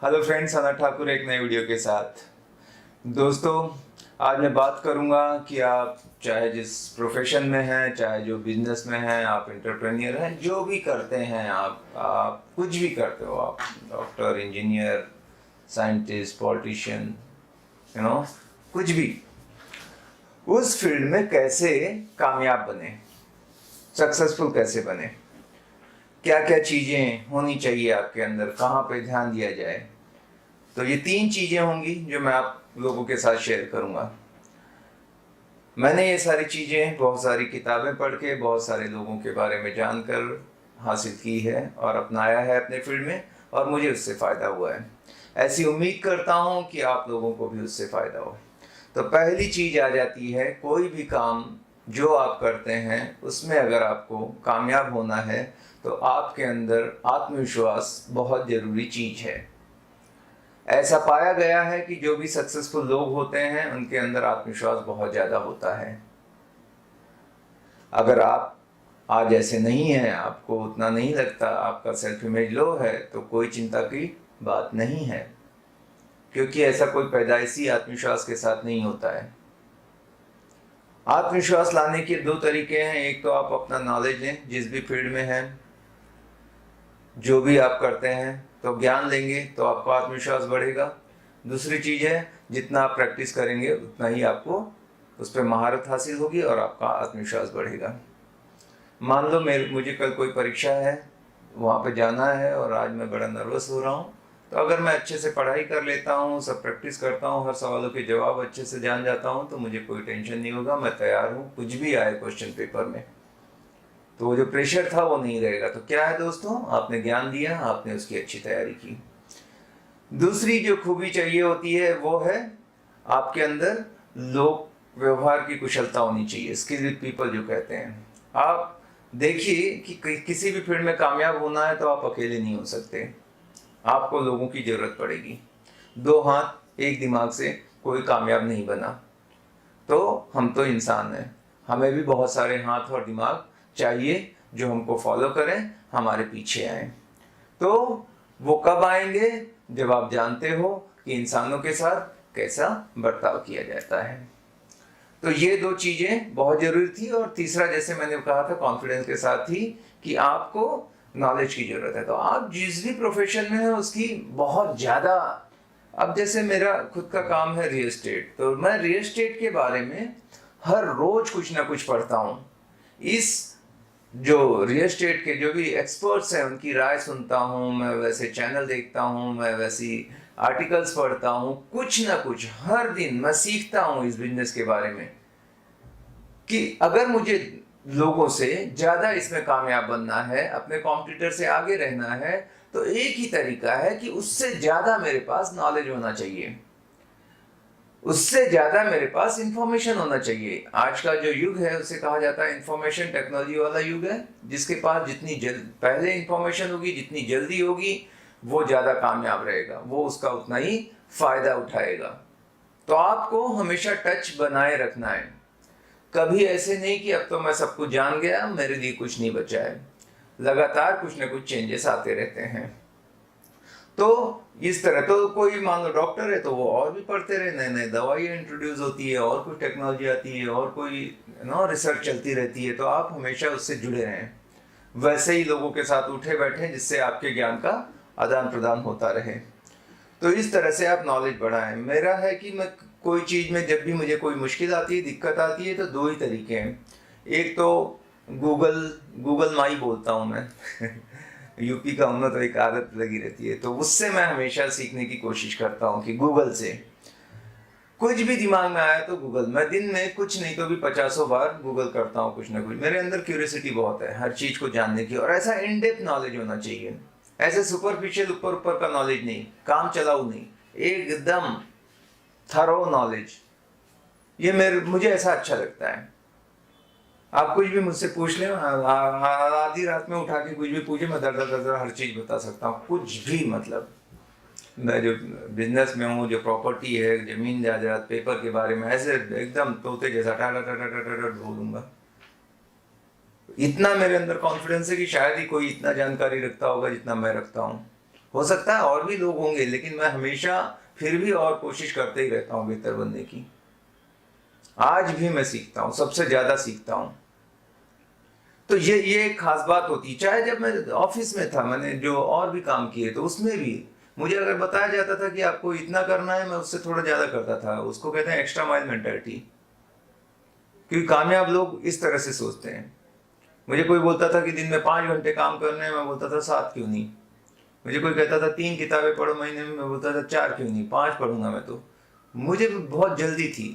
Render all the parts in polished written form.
Hello friends, अनंत ठाकुर एक नए video के साथ। दोस्तों, आज मैं बात करूंगा कि आप चाहे जिस प्रोफेशन में हैं, चाहे जो बिजनेस में हैं, आप एंटरप्रेन्योर हैं, जो भी करते हैं, आप कुछ भी करते हो, आप डॉक्टर, इंजीनियर, साइंटिस्ट, पॉलिटिशियन, कुछ भी, उस फील्ड में कैसे कामयाब बने, सक्सेसफुल कैसे बने, क्या क्या चीज़ें होनी चाहिए आपके अंदर, कहाँ पे ध्यान दिया जाए। तो ये 3 चीज़ें होंगी जो मैं आप लोगों के साथ शेयर करूँगा। मैंने ये सारी चीज़ें बहुत सारी किताबें पढ़ के, बहुत सारे लोगों के बारे में जानकर हासिल की है और अपनाया है अपने फील्ड में, और मुझे उससे फ़ायदा हुआ है। ऐसी उम्मीद करता हूँ कि आप लोगों को भी उससे फ़ायदा हो। तो पहली चीज़ आ जाती है, कोई भी काम जो आप करते हैं उसमें अगर आपको कामयाब होना है तो आपके अंदर आत्मविश्वास बहुत ज़रूरी चीज़ है। ऐसा पाया गया है कि जो भी सक्सेसफुल लोग होते हैं उनके अंदर आत्मविश्वास बहुत ज़्यादा होता है। अगर आप आज ऐसे नहीं हैं, आपको उतना नहीं लगता, आपका सेल्फ इमेज लो है, तो कोई चिंता की बात नहीं है, क्योंकि ऐसा कोई पैदाइशी आत्मविश्वास के साथ नहीं होता है। आत्मविश्वास लाने के 2 तरीके हैं। एक तो आप अपना नॉलेज लें, जिस भी फील्ड में हैं, जो भी आप करते हैं, तो ज्ञान लेंगे तो आपको आत्मविश्वास बढ़ेगा। दूसरी चीज़ है, जितना आप प्रैक्टिस करेंगे उतना ही आपको उस पर महारत हासिल होगी और आपका आत्मविश्वास बढ़ेगा। मान लो मुझे कल कोई परीक्षा है, वहाँ पे जाना है और आज मैं बड़ा नर्वस हो रहा हूँ, तो अगर मैं अच्छे से पढ़ाई कर लेता हूँ, सब प्रैक्टिस करता हूँ, हर सवालों के जवाब अच्छे से जान जाता हूँ, तो मुझे कोई टेंशन नहीं होगा, मैं तैयार हूँ कुछ भी आए क्वेश्चन पेपर में। तो वो जो प्रेशर था वो नहीं रहेगा। तो क्या है दोस्तों, आपने ज्ञान दिया, आपने उसकी अच्छी तैयारी की। दूसरी जो खूबी चाहिए होती है वो है आपके अंदर लोक व्यवहार की कुशलता होनी चाहिए, स्किल्ड पीपल जो कहते हैं। आप देखिए कि किसी भी फील्ड में कामयाब होना है तो आप अकेले नहीं हो सकते, आपको लोगों की जरूरत पड़ेगी। 2 हाथ 1 दिमाग से कोई कामयाब नहीं बना। तो हम तो इंसान हैं, हमें भी बहुत सारे हाथ और दिमाग चाहिए जो हमको फॉलो करें, हमारे पीछे आए। तो वो कब आएंगे, जब आप जानते हो कि इंसानों के साथ कैसा बर्ताव किया जाता है। तो ये 2 चीजें बहुत जरूरी थी। और तीसरा, जैसे मैंने कहा था, कॉन्फिडेंस के साथ ही कि आपको नॉलेज की जरूरत है। तो आप जिस भी प्रोफेशन में है उसकी बहुत ज्यादा, अब जैसे मेरा खुद का काम है रियल एस्टेट, तो मैं रियल एस्टेट के बारे में हर रोज कुछ ना कुछ पढ़ता हूँ। इस जो रियल एस्टेट के जो भी एक्सपर्ट्स हैं उनकी राय सुनता हूँ, मैं वैसे चैनल देखता हूँ, मैं वैसी आर्टिकल्स पढ़ता हूँ, कुछ ना कुछ हर दिन मैं सीखता हूँ इस बिजनेस के बारे में, कि अगर मुझे लोगों से ज़्यादा इसमें कामयाब बनना है, अपने कॉम्पिटिटर से आगे रहना है, तो एक ही तरीका है कि उससे ज़्यादा मेरे पास नॉलेज होना चाहिए, उससे ज्यादा मेरे पास इंफॉर्मेशन होना चाहिए। आज का जो युग है उसे कहा जाता है इंफॉर्मेशन टेक्नोलॉजी वाला युग है। जिसके पास जितनी पहले इंफॉर्मेशन होगी, जितनी जल्दी होगी, वो ज्यादा कामयाब रहेगा, वो उसका उतना ही फायदा उठाएगा। तो आपको हमेशा टच बनाए रखना है, कभी ऐसे नहीं कि अब तो मैं सब कुछ जान गया, मेरे लिए कुछ नहीं बचा है। लगातार कुछ ना कुछ चेंजेस आते रहते हैं। तो इस तरह, तो कोई मान लो डॉक्टर है तो वो और भी पढ़ते रहे, नए नए दवाइयाँ इंट्रोड्यूस होती है, और कुछ टेक्नोलॉजी आती है, और कोई रिसर्च चलती रहती है, तो आप हमेशा उससे जुड़े रहें। वैसे ही लोगों के साथ उठे बैठे जिससे आपके ज्ञान का आदान प्रदान होता रहे। तो इस तरह से आप नॉलेज बढ़ाएं। मेरा है कि मैं कोई चीज़ में जब भी मुझे कोई मुश्किल आती है, दिक्कत आती है, तो 2 ही तरीके हैं। एक तो गूगल माई बोलता हूँ मैं यूपी का हूं ना, तो एक आदत लगी रहती है, तो उससे मैं हमेशा सीखने की कोशिश करता हूँ कि गूगल से कुछ भी दिमाग में आया तो गूगल, मैं दिन में कुछ नहीं तो भी 50 बार गूगल करता हूँ कुछ ना कुछ। मेरे अंदर क्यूरियोसिटी बहुत है हर चीज को जानने की, और ऐसा इन डेप्थ नॉलेज होना चाहिए, ऐसे सुपरफिशियल ऊपर ऊपर का नॉलेज नहीं, काम चलाऊ नहीं, एकदम थरो नॉलेज। ये मुझे ऐसा अच्छा लगता है। आप कुछ भी मुझसे पूछ लें, आधी रात में उठा के कुछ भी पूछे, मैं दर दर हर चीज बता सकता हूँ, कुछ भी। मतलब मैं जो बिजनेस में हूँ, जो प्रॉपर्टी है, जमीन जायदाद, पेपर के बारे में ऐसे एकदम तोते जैसा टाटा टाटा टाटा बोलूंगा। इतना मेरे अंदर कॉन्फिडेंस है कि शायद ही कोई इतना जानकारी रखता होगा जितना मैं रखता हूँ। हो सकता है और भी लोग होंगे, लेकिन मैं हमेशा फिर भी और कोशिश करते ही रहता हूँ बेहतर बनने की। आज भी मैं सीखता हूँ, सबसे ज्यादा सीखता हूँ। तो ये एक खास बात होती है। चाहे जब मैं ऑफिस में था, मैंने जो और भी काम किए, तो उसमें भी मुझे अगर बताया जाता था कि आपको इतना करना है, मैं उससे थोड़ा ज्यादा करता था। उसको कहते हैं एक्स्ट्रा माइल मेंटालिटी। क्योंकि कामयाब लोग इस तरह से सोचते हैं। मुझे कोई बोलता था कि दिन में 5 घंटे काम करने हैं, मैं बोलता था 7 क्यों नहीं। मुझे कोई कहता था 3 किताबें पढ़ो महीने में, मैं बोलता था 4 क्यों नहीं, 5 पढ़ूंगा मैं तो। मुझे भी बहुत जल्दी थी।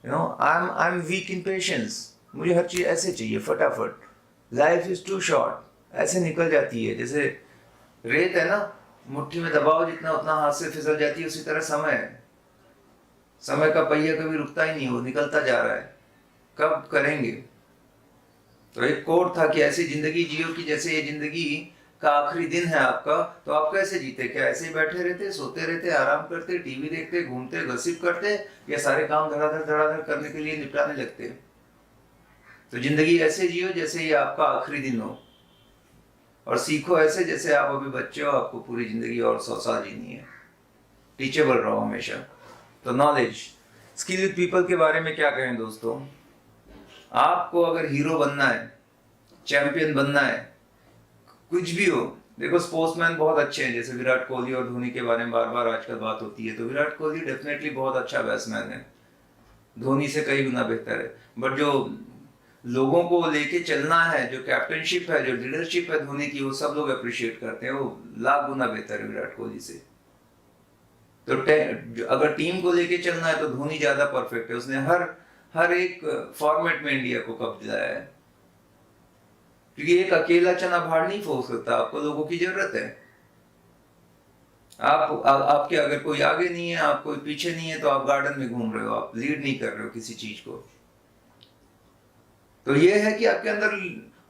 I am weak in patience. मुझे हर चीज़ ऐसे चाहिए फटाफट। लाइफ इज टू शॉर्ट, ऐसे निकल जाती है। जैसे रेत है ना, मुट्ठी में दबाओ जितना उतना हाथ से फिसल जाती है, उसी तरह समय है। समय का पहिया कभी रुकता ही नहीं, वो निकलता जा रहा है। कब करेंगे? तो एक कोट था कि ऐसी जिंदगी जियो कि जैसे ये जिंदगी का आखिरी दिन है आपका। तो आप कैसे जीते? क्या ऐसे ही बैठे रहते, सोते रहते, आराम करते, टीवी देखते, घूमते, गसिप करते, या सारे काम धड़ाधड़ धड़ाधड़ करने के लिए निपटाने लगते? तो जिंदगी ऐसे जियो जैसे ये आपका आखिरी दिन हो, और सीखो ऐसे जैसे आप अभी बच्चे हो, आपको पूरी जिंदगी और 100 साल जीनी है। टीचेबल रहो हमेशा। तो नॉलेज, स्किल विद पीपल के बारे में क्या कहें दोस्तों? आपको अगर हीरो बनना है, चैंपियन बनना है, कुछ भी हो। देखो स्पोर्ट्समैन बहुत अच्छे हैं, जैसे विराट कोहली और धोनी के बारे में बार बार आजकल बात होती है। तो विराट कोहली डेफिनेटली बहुत अच्छा बैट्समैन है, धोनी से कई गुना बेहतर है। बट जो लोगों को लेके चलना है, जो कैप्टनशिप है, जो लीडरशिप है धोनी की, वो सब लोग अप्रिशिएट करते हैं। वो लाख गुना बेहतर है विराट कोहली से। तो अगर टीम को लेके चलना है तो धोनी ज्यादा परफेक्ट है। उसने हर एक फॉर्मेट में इंडिया को कप दिलाया है। क्योंकि एक अकेला चना भार नहीं फोड़ सकता, आपको लोगों की जरूरत है। आपके अगर कोई आगे नहीं है, आप कोई पीछे नहीं है, तो आप गार्डन में घूम रहे हो, आप लीड नहीं कर रहे हो किसी चीज को। तो ये है कि आपके अंदर,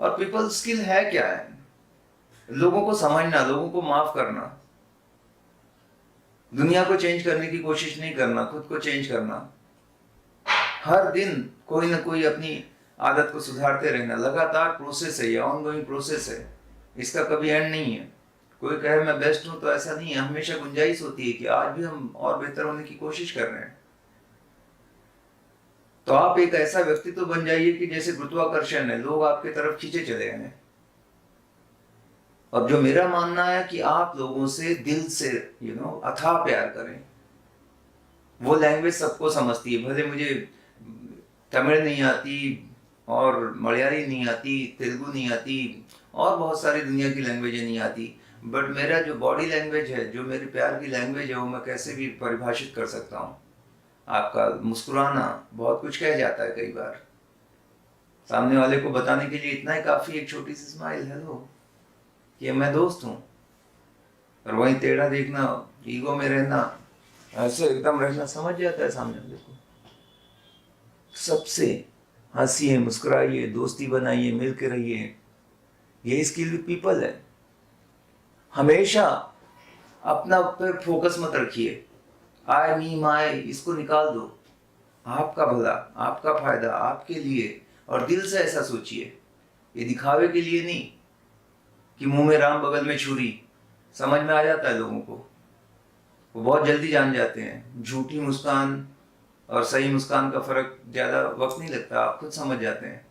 और पीपल स्किल है क्या है? लोगों को समझना, लोगों को माफ करना, दुनिया को चेंज करने की कोशिश नहीं करना, खुद को चेंज करना। हर दिन कोई ना कोई अपनी आदत को सुधारते रहना। लगातार प्रोसेस है, ये ऑनगोइंग प्रोसेस है, इसका कभी एंड नहीं है। कोई कहे मैं बेस्ट हूं, तो ऐसा नहीं है। हमेशा गुंजाइश होती है कि आज भी हम और बेहतर होने की कोशिश कर रहे हैं। तो आप एक ऐसा व्यक्तित्व बन जाइए कि जैसे गुरुत्वाकर्षण है, लोग आपके तरफ खींचे चले आए। और जो मेरा मानना है कि आप लोगों से दिल से अथाह प्यार करें। वो लैंग्वेज सबको समझती है, भले मुझे तमिल नहीं आती, और मलयाली नहीं आती, तेलुगु नहीं आती, और बहुत सारी दुनिया की लैंग्वेजें नहीं आती। बट मेरा जो बॉडी लैंग्वेज है, जो मेरे प्यार की लैंग्वेज है, वो मैं कैसे भी परिभाषित कर सकता हूँ। आपका मुस्कुराना बहुत कुछ कह जाता है कई बार। सामने वाले को बताने के लिए इतना ही काफी, एक छोटी सी स्माइल, हेलो, कि मैं दोस्त हूँ। और वहीं टेढ़ा देखना, ईगो में रहना, ऐसे एकदम रहना, समझ जाता है सामने वाले को। सबसे हंसिए, मुस्कुराइए, दोस्ती बनाइए, मिल के रहिए। ये स्किल विद पीपल है। हमेशा अपना पर फोकस मत रखिए। आई मी माई, इसको निकाल दो। आपका भला, आपका फायदा, आपके लिए। और दिल से ऐसा सोचिए, ये दिखावे के लिए नहीं कि मुंह में राम बगल में छुरी। समझ में आ जाता है लोगों को, वो बहुत जल्दी जान जाते हैं। झूठी मुस्कान और सही मुस्कान का फर्क ज्यादा वक्त नहीं लगता, आप खुद समझ जाते हैं।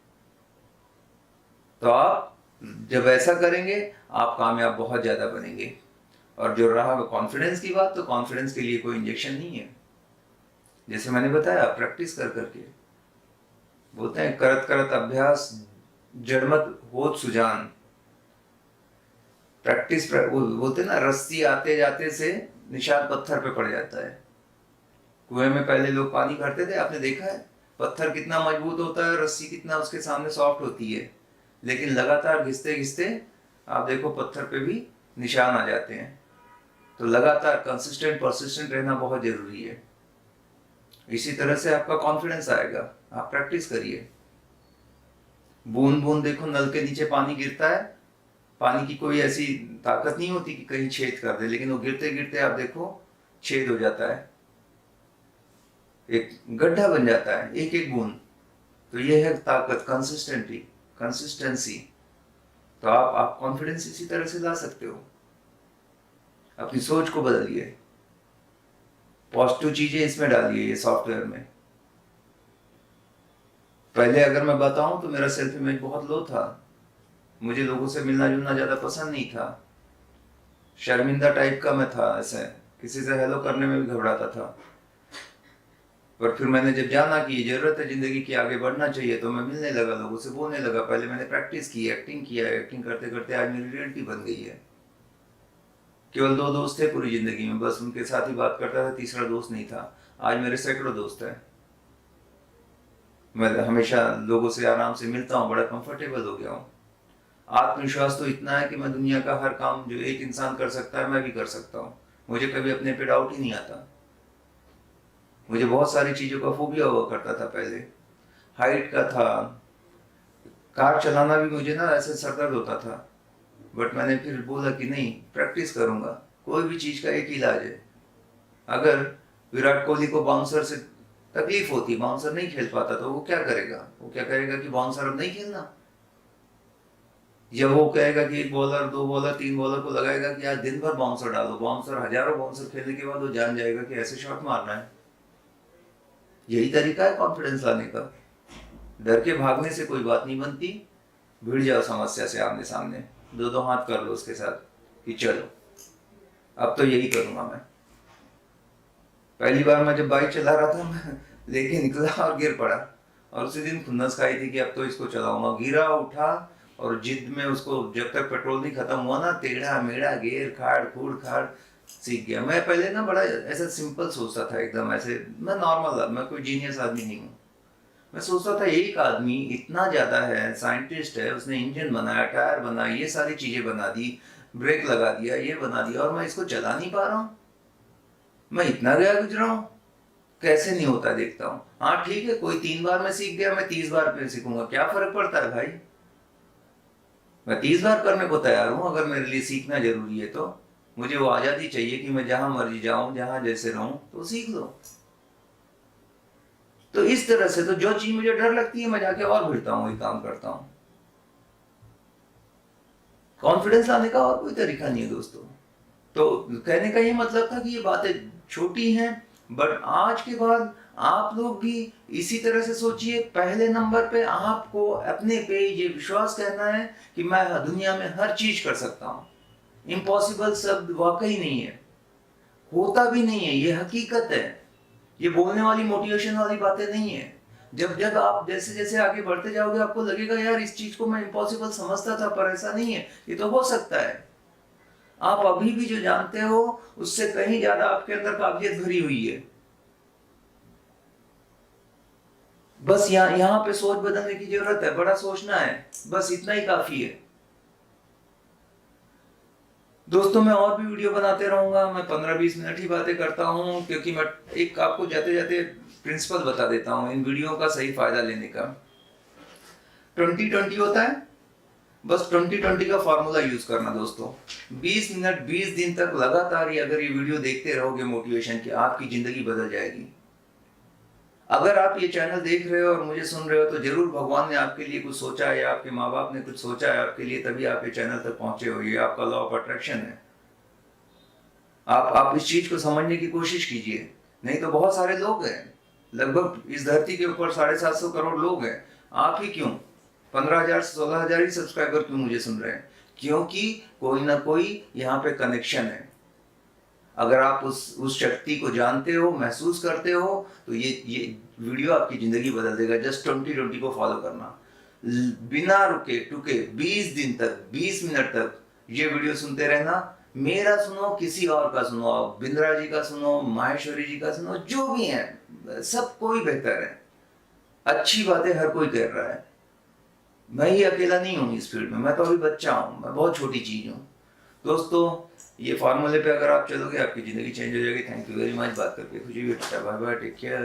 तो आप जब ऐसा करेंगे, आप कामयाब बहुत ज्यादा बनेंगे। और जो रहा कॉन्फिडेंस की बात, तो कॉन्फिडेंस के लिए कोई इंजेक्शन नहीं है। जैसे मैंने बताया, प्रैक्टिस कर करके, बोलते हैं करत करत अभ्यास जड़मत होत सुजान। प्रैक्टिस बोलते हैं ना, रस्सी आते जाते से निशान पत्थर पे पड़ जाता है। कुएं में पहले लोग पानी भरते थे, आपने देखा है पत्थर कितना मजबूत होता है, रस्सी कितना उसके सामने सॉफ्ट होती है। लेकिन लगातार घिसते घिसते आप देखो पत्थर पे भी निशान आ जाते हैं। तो लगातार कंसिस्टेंट, परसिस्टेंट रहना बहुत जरूरी है। इसी तरह से आपका कॉन्फिडेंस आएगा। आप प्रैक्टिस करिए। बूंद बूंद देखो, नल के नीचे पानी गिरता है, पानी की कोई ऐसी ताकत नहीं होती कि कहीं छेद कर दे, लेकिन वो गिरते गिरते आप देखो छेद हो जाता है, एक गड्ढा बन जाता है, एक एक बूंद। तो ये है ताकत, कंसिस्टेंसी। तो आप कॉन्फिडेंस इसी तरह से ला सकते हो। अपनी सोच को बदलिए, पॉजिटिव चीजें इसमें डालिए, ये सॉफ्टवेयर में। पहले अगर मैं बताऊं तो मेरा सेल्फ इमेज बहुत लो था, मुझे लोगों से मिलना जुलना ज्यादा पसंद नहीं था, शर्मिंदा टाइप का मैं था, ऐसे किसी से हेलो करने में भी घबराता था। पर फिर मैंने जब जाना कि ये जरूरत है जिंदगी की, आगे बढ़ना चाहिए, तो मैं मिलने लगा, लोगों से बोलने लगा। पहले मैंने प्रैक्टिस की, एक्टिंग किया, एक्टिंग करते करते आज मेरी रियलिटी बन गई है। केवल 2 दोस्त थे पूरी जिंदगी में, बस उनके साथ ही बात करता था, तीसरा दोस्त नहीं था। आज मेरे सैकड़ों दोस्त हैं, मैं हमेशा लोगों से आराम से मिलता हूँ, बड़ा कंफर्टेबल हो गया हूँ। आत्मविश्वास तो इतना है कि मैं दुनिया का हर काम जो एक इंसान कर सकता है मैं भी कर सकता हूँ। मुझे कभी अपने पे डाउट ही नहीं आता। मुझे बहुत सारी चीजों का फोबिया हुआ करता था पहले, हाइट का था, कार चलाना भी मुझे ना ऐसे सरदर्द होता था। बट मैंने फिर बोला कि नहीं, प्रैक्टिस करूंगा, कोई भी चीज का एक इलाज है। अगर विराट कोहली को बाउंसर से तकलीफ होती, बाउंसर नहीं खेल पाता, तो वो क्या करेगा? वो क्या कहेगा कि बाउंसर अब नहीं खेलना? या वो कहेगा कि 1 बॉलर 2 बॉलर 3 बॉलर को लगाएगा कि आज दिन भर बाउंसर डालो, बाउंसर हजारों बाउंसर खेलने के बाद वो जान जाएगा कि ऐसे शॉट मारना है। यही तरीका है कॉन्फिडेंस लाने का। डर के भागने से कोई बात नहीं बनती, भिड़ जाओ समस्या से आमने सामने, 2 हाथ कर लो उसके साथ कि चलो अब तो यही करूंगा मैं। पहली बार मैं जब बाइक चला रहा था, मैं लेके निकला और गिर पड़ा, और उसी दिन खुन्नस खाई थी कि अब तो इसको चलाऊंगा। गिरा, उठा, और जिद में उसको जब तक पेट्रोल नहीं खत्म हुआ ना, टेढ़ा मेढ़ा गेर खाड़ खूड़ खाड़ सीख गया। मैं पहले ना बड़ा ऐसा सिंपल सोचता था, एकदम ऐसे मैं नॉर्मल, मैं कोई जीनियस आदमी नहीं हूँ। मैं सोचता था एक आदमी इतना ज्यादा है, साइंटिस्ट है, उसने इंजन बनाया, टायर बनाया, ये सारी चीजें बना दी, ब्रेक लगा दिया, ये बना दिया, और मैं इसको चला नहीं पा रहा हूँ। मैं इतना गया गुजरा हूँ, कैसे नहीं होता देखता हूँ। हाँ ठीक है, कोई 3 बार में सीख गया, मैं 30 बार पे सीखूंगा, क्या फर्क पड़ता है भाई? मैं 30 बार करने को तैयार हूँ, अगर मेरे लिए सीखना जरूरी है तो। मुझे वो आजादी चाहिए कि मैं जहां मर्जी जाऊं, जहां जैसे रहूं, तो सीख लो। तो इस तरह से तो जो चीज मुझे डर लगती है मैं जाके और भिड़ता हूँ, वही काम करता हूँ। कॉन्फिडेंस लाने का और कोई तरीका नहीं है दोस्तों। तो कहने का ये मतलब था कि ये बातें छोटी हैं, बट आज के बाद आप लोग भी इसी तरह से सोचिए। पहले नंबर पे आपको अपने पे ये विश्वास करना है कि मैं दुनिया में हर चीज कर सकता हूँ। इम्पॉसिबल शब्द वाकई नहीं है, होता भी नहीं है, ये हकीकत है। ये बोलने वाली मोटिवेशन वाली बातें नहीं है। जब जब आप जैसे जैसे आगे बढ़ते जाओगे, आपको लगेगा यार इस चीज को मैं इम्पॉसिबल समझता था, पर ऐसा नहीं है, ये तो हो सकता है। आप अभी भी जो जानते हो उससे कहीं ज्यादा आपके अंदर काबिलियत भरी हुई है। बस यहाँ पे सोच बदलने की जरूरत है, बड़ा सोचना है, बस इतना ही काफी है। दोस्तों मैं और भी वीडियो बनाते रहूंगा, मैं 15-20 मिनट ही बातें करता हूँ, क्योंकि मैं एक आपको जाते जाते प्रिंसिपल बता देता हूँ इन वीडियो का सही फायदा लेने का। 20-20 होता है, बस 20-20 का फॉर्मूला यूज करना दोस्तों। 20 मिनट 20 दिन तक लगातार ये अगर ये वीडियो देखते रहोगे मोटिवेशन की, आपकी जिंदगी बदल जाएगी। अगर आप ये चैनल देख रहे हो और मुझे सुन रहे हो, तो जरूर भगवान ने आपके लिए कुछ सोचा है, या आपके माँ बाप ने कुछ सोचा है आपके लिए, तभी आप ये चैनल तक पहुंचे हो। ये आपका लॉ ऑफ अट्रैक्शन है। आप इस चीज को समझने की कोशिश कीजिए। नहीं तो बहुत सारे लोग हैं, लगभग इस धरती के ऊपर 750 करोड़ लोग हैं। आप ही क्यों 15,000 16,000 ही सब्सक्राइबर क्यों मुझे सुन रहे हैं? क्योंकि कोई ना कोई यहाँ पे कनेक्शन है। अगर आप उस शक्ति को जानते हो, महसूस करते हो, तो ये वीडियो आपकी जिंदगी बदल देगा। जस्ट 20-20 को फॉलो करना, बिना रुके टुके 20 दिन तक, 20 मिनट तक ये वीडियो सुनते रहना। मेरा सुनो, किसी और का सुनो, बिंद्रा जी का सुनो, माहेश्वरी जी का सुनो, जो भी है, सब कोई बेहतर है। अच्छी बातें हर कोई कर रहा है। मैं ही अकेला नहीं हूँ इस फील्ड में, मैं तो अभी बच्चा हूँ, मैं बहुत छोटी चीज हूँ। दोस्तों ये फॉर्मूले पे अगर आप चलोगे, आपकी जिंदगी चेंज हो जाएगी। Thank you very much. बात करके खुशी हुई। Bye bye, take care.